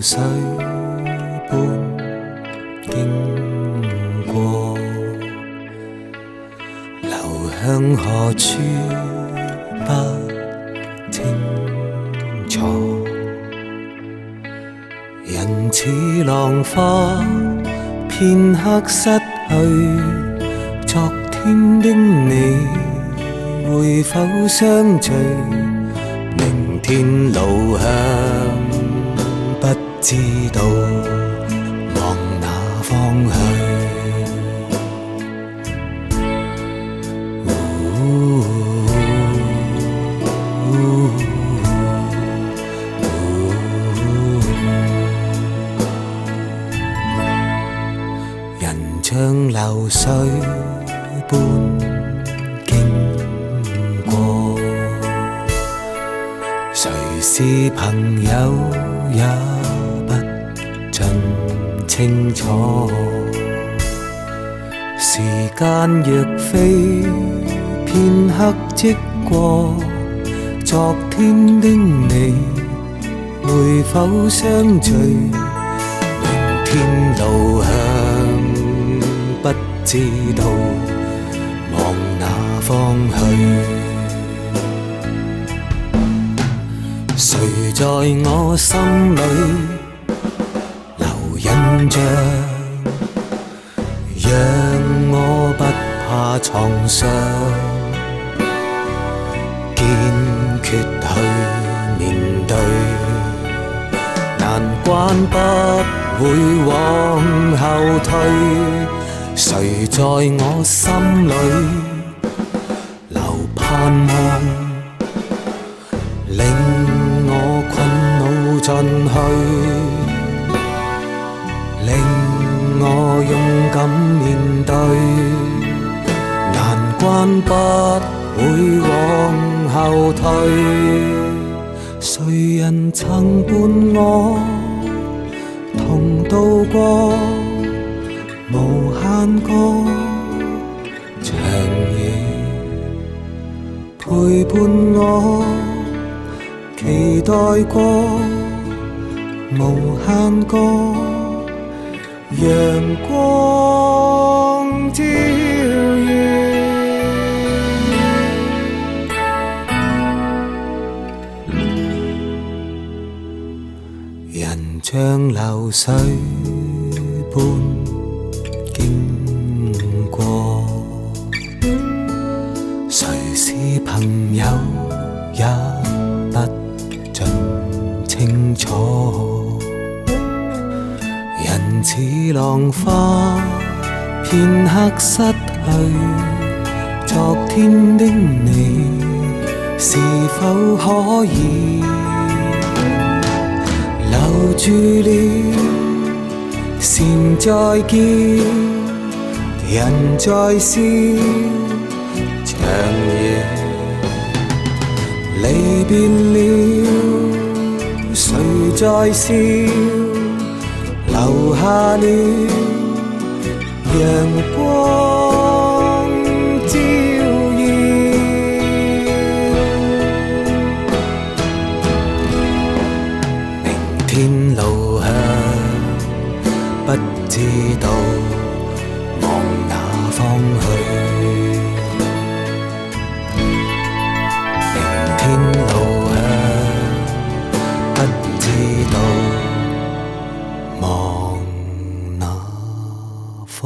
水般經過，流向何處不清楚。人似浪花，片刻失去昨天的你，會否相聚？明天路向不知道，往哪方去？人像流水般經過，誰是朋友也不盡清楚。時間若飛，片刻即過，昨天的你會否相聚？明天路向不知道，往哪方去？誰在我心裏留印象，讓我不怕創傷，堅決去面對，難關不會往後退。誰在我心裏留盼望，令我困惱進去，令我勇敢面對，難關不會往後退。誰人曾伴我同渡過無限個長夜，陪伴我期待過無限個陽光照耀。人像流水般經過，誰是朋友也不盡清楚。人似浪花，片刻失去昨天的你，是否可以留住了禪再見，人在笑，長夜離別了，誰在笑，留下了陽光照耀。明天路向不知道，往哪方去？明天路向不知道，往哪方